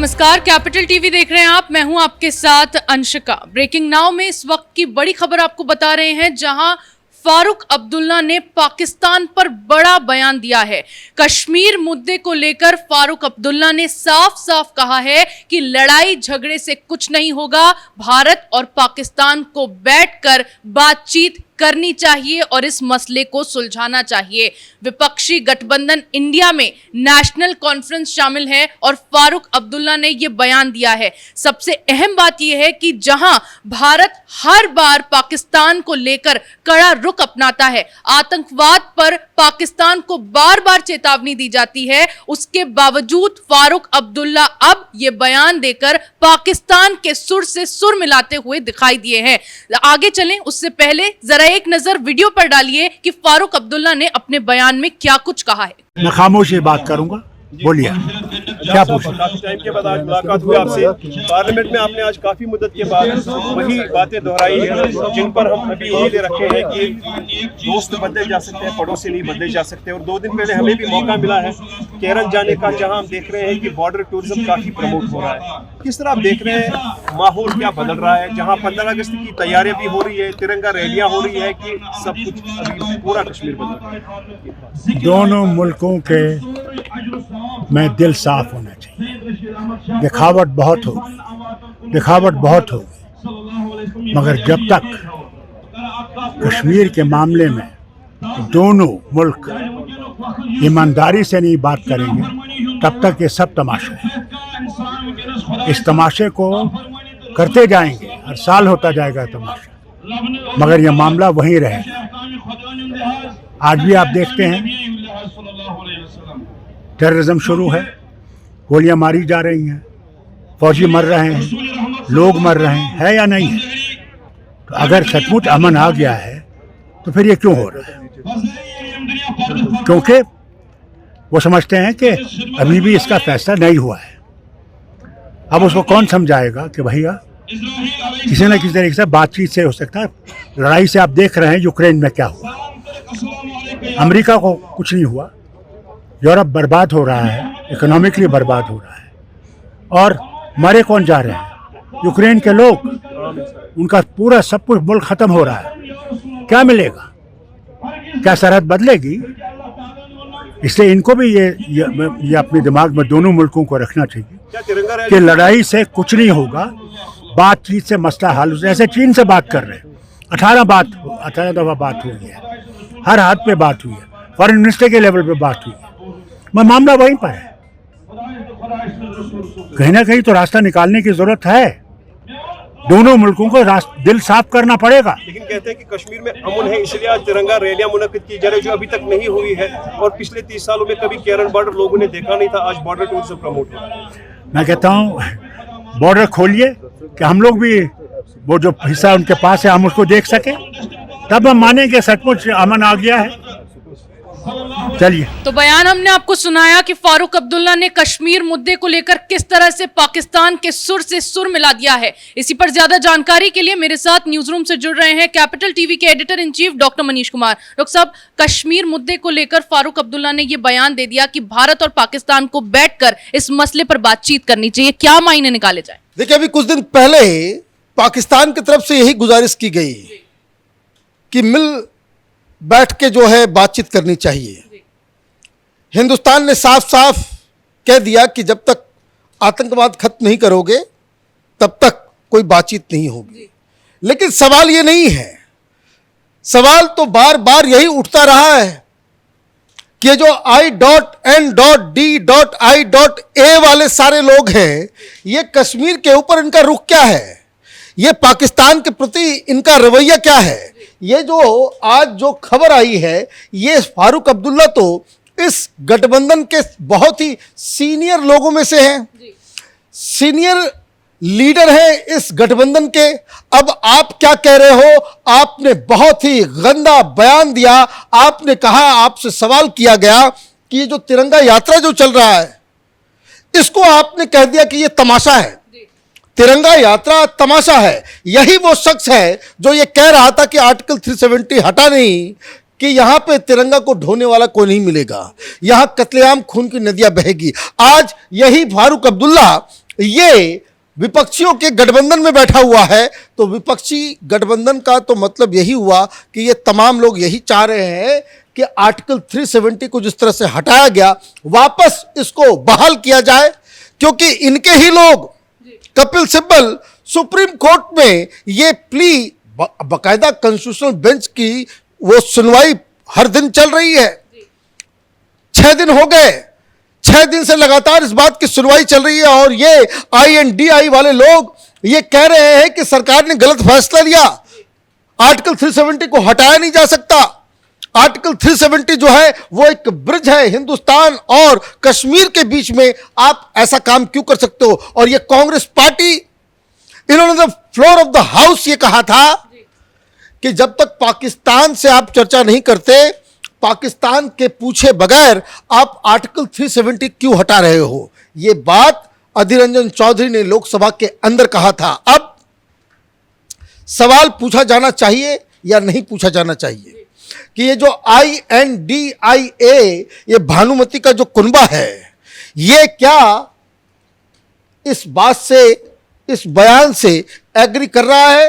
नमस्कार, capital TV देख रहे हैं आप। मैं हूं आपके साथ अंशिका। ब्रेकिंग नाउ में इस वक्त की बड़ी खबर आपको बता रहे हैं, जहां फारूक अब्दुल्ला ने पाकिस्तान पर बड़ा बयान दिया है। कश्मीर मुद्दे को लेकर फारूक अब्दुल्ला ने साफ साफ कहा है कि लड़ाई झगड़े से कुछ नहीं होगा, भारत और पाकिस्तान को बैठकर बातचीत करनी चाहिए और इस मसले को सुलझाना चाहिए। विपक्षी गठबंधन इंडिया में नेशनल कॉन्फ्रेंस शामिल है और फारूक अब्दुल्ला ने यह बयान दिया है। सबसे अहम बात यह है कि जहां भारत हर बार पाकिस्तान को लेकर कड़ा रुख अपनाता है, आतंकवाद पर पाकिस्तान को बार बार चेतावनी दी जाती है, उसके बावजूद फारूक अब्दुल्ला अब यह बयान देकर पाकिस्तान के सुर से सुर मिलाते हुए दिखाई दिए हैं। आगे चलें उससे पहले जरा एक नजर वीडियो पर डालिए कि फारूक अब्दुल्ला ने अपने बयान में क्या कुछ कहा है। मैं खामोशी बात करूंगा, बोलिए क्या पूछ। काफी टाइम के बाद आज मुलाकात हुई आपसे पार्लियामेंट में। आपने आज काफी मुद्दत के बाद वही बातें दोहराई हैं जिन पर हम अभी उम्मीदें रखे हैं कि दोस्त बदले जा सकते हैं, पड़ोसी नहीं बदले जा सकते। और 2 दिन पहले हमें भी मौका मिला है केरल जाने का, जहां हम देख रहे हैं कि बॉर्डर टूरिज्म काफी प्रमोट हो रहा है। किस तरह आप देख रहे हैं माहौल क्या बदल रहा है, जहां 15 अगस्त की तैयारियां भी हो रही है, तिरंगा रैलियां हो रही है, कि सब कुछ अभी पूरा कश्मीर बदल रहा है? दोनों मुल्कों के में दिल साफ होना चाहिए। दिखावट बहुत होगी, मगर जब तक कश्मीर के मामले में दोनों मुल्क ईमानदारी से नहीं बात करेंगे, तब तक ये सब तमाशा है। इस तमाशे को करते जाएंगे, हर साल होता जाएगा तमाशा, मगर यह मामला वहीं रहेगा। आज भी आप देखते हैं टेररिज्म शुरू है, गोलियां मारी जा रही हैं, फौजी मर रहे हैं, लोग मर रहे हैं, है या नहीं है? तो अगर सचमुच अमन आ गया है तो फिर ये क्यों हो रहा है? क्योंकि वो समझते हैं कि अभी भी इसका फैसला नहीं हुआ है। अब उसको कौन समझाएगा कि भैया किसी न किसी तरीके से बातचीत से हो सकता है। लड़ाई से आप देख रहे हैं यूक्रेन में क्या हुआ, अमेरिका को कुछ नहीं हुआ, यूरोप बर्बाद हो रहा है, इकोनॉमिकली बर्बाद हो रहा है, और मरे कौन जा रहे हैं? यूक्रेन के लोग, उनका पूरा सब कुछ मुल्क खत्म हो रहा है। क्या मिलेगा? क्या सरहद बदलेगी? इसलिए इनको भी ये अपने दिमाग में दोनों मुल्कों को रखना चाहिए कि लड़ाई से कुछ नहीं होगा, बातचीत से मसला हल। जैसे चीन से बात कर रहे हैं, 18 दफा बात हुई है, हर हाथ पे बात हुई है, फॉरेन मिनिस्टर के लेवल पे बात हुई है, मगर मामला वहीं पर है। कहीं ना कहीं तो रास्ता निकालने की जरूरत है। दोनों मुल्कों को दिल साफ करना पड़ेगा। लेकिन कहते हैं कि कश्मीर में अमन है, इसलिए आज तिरंगा रैलियां मुनक्किद की जा रही है, जो अभी तक नहीं हुई है। और पिछले 30 सालों में कभी केरल बॉर्डर लोगों ने देखा नहीं था, आज बॉर्डर टूरिज्म प्रमोट हो। मैं कहता हूँ बॉर्डर खोलिए कि हम लोग भी वो जो हिस्सा उनके पास है हम उसको देख सकें, तब हम मानेंगे सचमुच अमन आ गया है। चलिए, तो बयान हमने आपको सुनाया कि फारूक अब्दुल्ला ने कश्मीर मुद्दे को लेकर किस तरह से पाकिस्तान के सुर से सुर मिला दिया है। इसी पर ज्यादा जानकारी के लिए मेरे साथ न्यूज रूम से जुड़ रहे हैं कैपिटल टीवी के editor in chief doctor Manish Kumar. Doctor साहब, कश्मीर मुद्दे को लेकर फारूक अब्दुल्ला ने यह बयान दे दिया कि भारत और पाकिस्तान को बैठकर इस मसले पर बातचीत करनी चाहिए, क्या मायने निकाले जाए? देखिए, अभी कुछ दिन पहले पाकिस्तान की तरफ से यही गुजारिश की गई कि मिल बैठ के जो है बातचीत करनी चाहिए। हिंदुस्तान ने साफ साफ कह दिया कि जब तक आतंकवाद खत्म नहीं करोगे तब तक कोई बातचीत नहीं होगी। लेकिन सवाल ये नहीं है, सवाल तो बार बार यही उठता रहा है कि ये जो I.N.D.I.A वाले सारे लोग हैं, ये कश्मीर के ऊपर इनका रुख क्या है, ये पाकिस्तान के प्रति इनका रवैया क्या है। ये जो आज जो खबर आई है, ये फारूक अब्दुल्ला तो इस गठबंधन के बहुत ही सीनियर लोगों में से हैं, सीनियर लीडर हैं इस गठबंधन के। अब आप क्या कह रहे हो? आपने बहुत ही गंदा बयान दिया। आपने कहा, आपसे सवाल किया गया कि ये जो तिरंगा यात्रा जो चल रहा है, इसको आपने कह दिया कि ये तमाशा है, तिरंगा यात्रा तमाशा है। यही वो शख्स है जो ये कह रहा था कि आर्टिकल 370 हटा नहीं, कि यहां पे तिरंगा को ढोने वाला कोई नहीं मिलेगा, यहां कत्लेआम खून की नदियां बहेगी। आज यही फारूक अब्दुल्ला ये विपक्षियों के गठबंधन में बैठा हुआ है, तो विपक्षी गठबंधन का तो मतलब यही हुआ कि ये तमाम लोग यही चाह रहे हैं कि आर्टिकल 370 को जिस तरह से हटाया गया वापस इसको बहाल किया जाए, क्योंकि इनके ही लोग कपिल सिब्बल सुप्रीम कोर्ट में ये प्ली बाकायदा कॉन्स्टिट्यूशनल बेंच की वो सुनवाई हर दिन चल रही है। 6 दिन हो गए, 6 दिन से लगातार इस बात की सुनवाई चल रही है और ये INDI वाले लोग ये कह रहे हैं कि सरकार ने गलत फैसला लिया, आर्टिकल 370 को हटाया नहीं जा सकता। आर्टिकल 370 जो है वो एक ब्रिज है हिंदुस्तान और कश्मीर के बीच में, आप ऐसा काम क्यों कर सकते हो? और ये कांग्रेस पार्टी, इन्होंने the floor of the house ये कहा था कि जब तक पाकिस्तान से आप चर्चा नहीं करते, पाकिस्तान के पूछे बगैर आप आर्टिकल 370 क्यों हटा रहे हो? ये बात अधीर रंजन चौधरी ने लोकसभा के अंदर कहा था। अब सवाल पूछा जाना चाहिए या नहीं पूछा जाना चाहिए कि ये जो INDIA, ये भानुमति का जो कुनबा है, ये क्या इस बात से, इस बयान से एग्री कर रहा है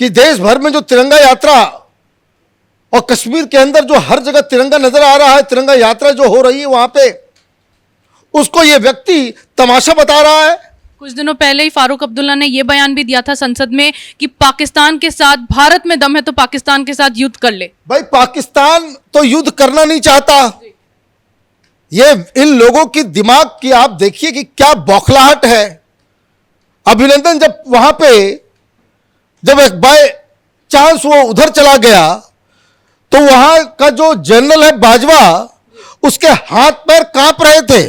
कि देश भर में जो तिरंगा यात्रा और कश्मीर के अंदर जो हर जगह तिरंगा नजर आ रहा है, तिरंगा यात्रा जो हो रही है वहां पे, उसको ये व्यक्ति तमाशा बता रहा है? कुछ दिनों पहले ही फारूक अब्दुल्ला ने यह बयान भी दिया था संसद में कि पाकिस्तान के साथ भारत में दम है तो पाकिस्तान के साथ युद्ध कर ले। भाई पाकिस्तान तो युद्ध करना नहीं चाहता। ये इन लोगों की दिमाग की आप देखिए कि क्या बौखलाहट है। अभिनंदन जब वहां पे जब एक बाय चांस वो उधर चला गया तो वहां का जो जनरल है बाजवा, उसके हाथ पैर कांप रहे थे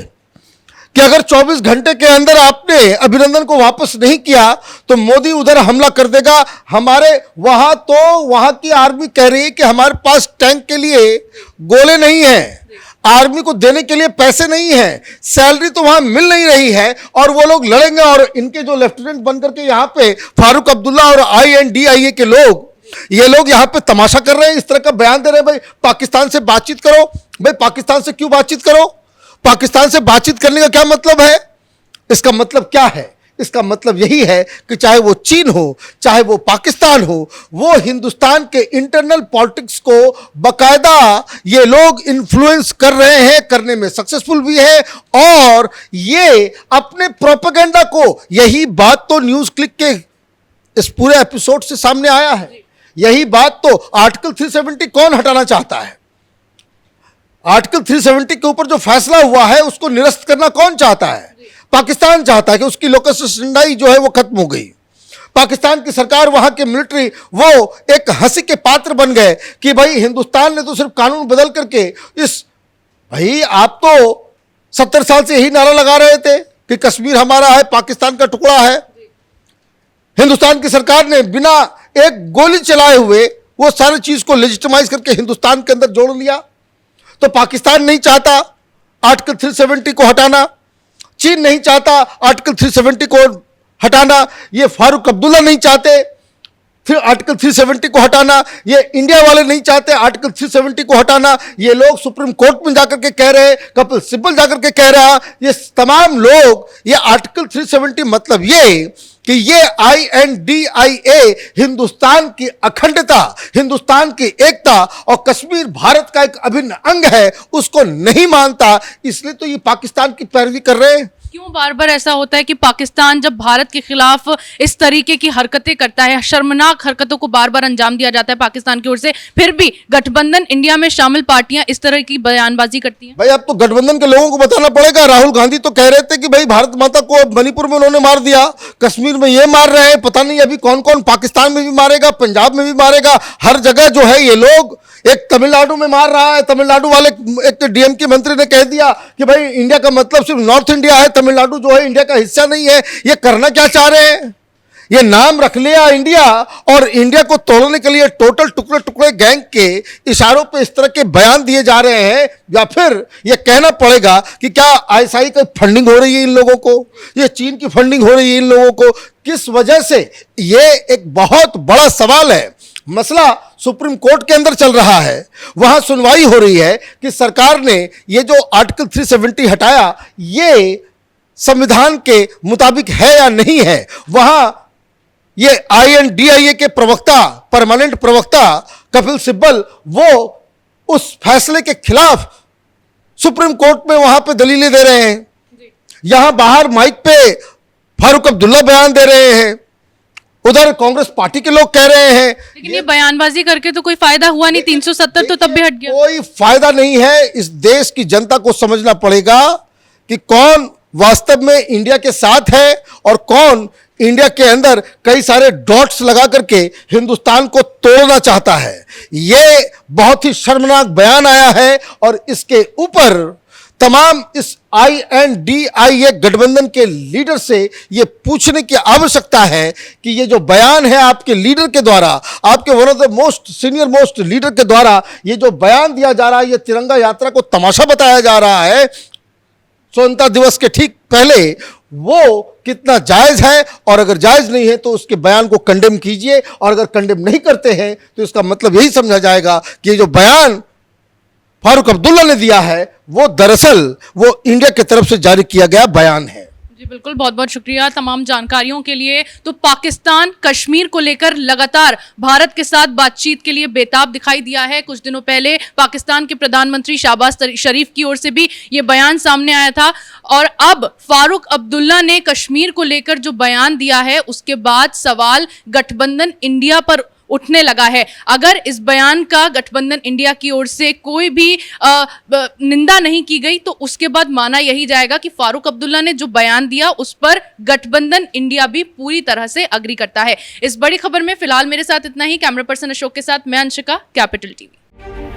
कि अगर 24 घंटे के अंदर आपने अभिनंदन को वापस नहीं किया तो मोदी उधर हमला कर देगा। हमारे वहां तो वहां की आर्मी कह रही है कि हमारे पास टैंक के लिए गोले नहीं है, आर्मी को देने के लिए पैसे नहीं है, सैलरी तो वहां मिल नहीं रही है और वो लोग लड़ेंगे। और इनके जो लेफ्टिनेंट बनकर के यहां पे फारूक अब्दुल्ला और INDIA के लोग, ये लोग यहां पे तमाशा कर रहे हैं, इस तरह का बयान दे रहे हैं। भाई पाकिस्तान से बातचीत करो। भाई पाकिस्तान से क्यों बातचीत करो? पाकिस्तान से बातचीत करने का क्या मतलब है? इसका मतलब क्या है? इसका मतलब यही है कि चाहे वो चीन हो, चाहे वो पाकिस्तान हो, वो हिंदुस्तान के इंटरनल पॉलिटिक्स को बकायदा ये लोग इन्फ्लुएंस कर रहे हैं, करने में सक्सेसफुल भी है। और ये अपने प्रोपेगेंडा को, यही बात तो न्यूज क्लिक के इस पूरे एपिसोड से सामने आया है। यही बात तो आर्टिकल 370 कौन हटाना चाहता है? आर्टिकल 370 के ऊपर जो फैसला हुआ है उसको निरस्त करना कौन चाहता है? पाकिस्तान चाहता है कि उसकी लोकस स्टैंडाई जो है वो खत्म हो गई। पाकिस्तान की सरकार, वहां के मिलिट्री वो एक हंसी के पात्र बन गए कि भाई हिंदुस्तान ने तो सिर्फ कानून बदल करके इस, भाई आप तो 70 साल से यही नारा लगा रहे थे कि कश्मीर हमारा है, पाकिस्तान का टुकड़ा है। हिंदुस्तान की सरकार ने बिना एक गोली चलाए हुए वो सारी चीज को लेजिटिमाइज करके हिंदुस्तान के अंदर जोड़ लिया। तो पाकिस्तान नहीं चाहता आर्टिकल 370 को हटाना, चीन नहीं चाहता आर्टिकल 370 को हटाना, ये फारूक अब्दुल्ला नहीं चाहते फिर आर्टिकल 370 को हटाना, ये इंडिया वाले नहीं चाहते आर्टिकल 370 को हटाना। ये लोग सुप्रीम कोर्ट में जाकर के कह रहे हैं, कपिल सिब्बल जाकर के कह रहा, ये तमाम लोग ये आर्टिकल 370 मतलब ये कि ये INDIA हिंदुस्तान की अखंडता, हिंदुस्तान की एकता और कश्मीर भारत का एक अभिन्न अंग है, उसको नहीं मानता। इसलिए तो ये पाकिस्तान की पैरवी कर रहे हैं। क्यों बार बार ऐसा होता है कि पाकिस्तान जब भारत के खिलाफ इस तरीके की हरकतें करता है, शर्मनाक हरकतों को बार बार अंजाम दिया जाता है पाकिस्तान की ओर से, फिर भी गठबंधन इंडिया में शामिल पार्टियां इस तरह की बयानबाजी करती हैं? भाई अब तो गठबंधन के लोगों को बताना पड़ेगा। राहुल गांधी तो कह रहे थे कि भाई भारत माता को मणिपुर में उन्होंने मार दिया, कश्मीर में ये मार रहे हैं, पता नहीं अभी कौन कौन पाकिस्तान में भी मारेगा, पंजाब में भी मारेगा, हर जगह जो है ये लोग। एक तमिलनाडु में मार रहा है, तमिलनाडु वाले एक DMK मंत्री ने कह दिया कि भाई इंडिया का मतलब सिर्फ नॉर्थ इंडिया है, तमिलनाडु जो है इंडिया का हिस्सा नहीं है। ये करना क्या चाह रहे हैं? ये नाम रख लिया इंडिया और इंडिया को तोड़ने के लिए टोटल टुकड़े टुकड़े गैंग के इशारों पे इस तरह के बयान दिए जा रहे हैं। या फिर ये कहना पड़ेगा कि क्या ISI की फंडिंग हो रही है इन लोगों को, ये चीन की फंडिंग हो रही है इन लोगों को, किस वजह से? ये एक बहुत बड़ा सवाल है। मसला सुप्रीम कोर्ट के अंदर चल रहा है, वहां सुनवाई हो रही है कि सरकार ने ये जो आर्टिकल 370 हटाया, ये संविधान के मुताबिक है या नहीं है। वहां ये INDIA के प्रवक्ता, परमानेंट प्रवक्ता कपिल सिब्बल, वो उस फैसले के खिलाफ सुप्रीम कोर्ट में वहां पे दलीलें दे रहे हैं। यहां बाहर माइक पे फारूक अब्दुल्ला बयान दे रहे हैं, उधर कांग्रेस पार्टी के लोग कह रहे हैं। लेकिन ये बयानबाजी करके तो कोई फायदा हुआ नहीं, 370 तो तब भी हट गया। कोई फायदा नहीं है। इस देश की जनता को समझना पड़ेगा कि कौन वास्तव में इंडिया के साथ है और कौन इंडिया के अंदर कई सारे डॉट्स लगा करके हिंदुस्तान को तोड़ना चाहता है। यह बहुत ही शर्मनाक बयान आया है और इसके ऊपर तमाम इस INDIA गठबंधन के लीडर से यह पूछने की आवश्यकता है कि यह जो बयान है आपके लीडर के द्वारा, आपके one of the most senior most leader के द्वारा यह जो बयान दिया जा रहा है, यह तिरंगा यात्रा को तमाशा बताया जा रहा है स्वतंत्रता दिवस के ठीक पहले, वो कितना जायज है। और अगर जायज नहीं है तो उसके बयान को कंडेम कीजिए, और अगर कंडेम नहीं करते हैं तो इसका मतलब यही समझा जाएगा कि ये जो बयान फारूक अब्दुल्ला ने दिया है वो दरअसल वो इंडिया की तरफ से जारी किया गया बयान है। जी बिल्कुल, बहुत बहुत शुक्रिया तमाम जानकारियों के लिए। तो पाकिस्तान कश्मीर को लेकर लगातार भारत के साथ बातचीत के लिए बेताब दिखाई दिया है। कुछ दिनों पहले पाकिस्तान के प्रधानमंत्री शहबाज शरीफ की ओर से भी ये बयान सामने आया था, और अब फारूक अब्दुल्ला ने कश्मीर को लेकर जो बयान दिया है उसके बाद सवाल गठबंधन इंडिया पर उठने लगा है। अगर इस बयान का गठबंधन इंडिया की ओर से कोई भी निंदा नहीं की गई तो उसके बाद माना यही जाएगा कि फारूक अब्दुल्ला ने जो बयान दिया उस पर गठबंधन इंडिया भी पूरी तरह से अग्री करता है। इस बड़ी खबर में फिलहाल मेरे साथ इतना ही। कैमरा पर्सन अशोक के साथ मैं अंशिका, कैपिटल टीवी।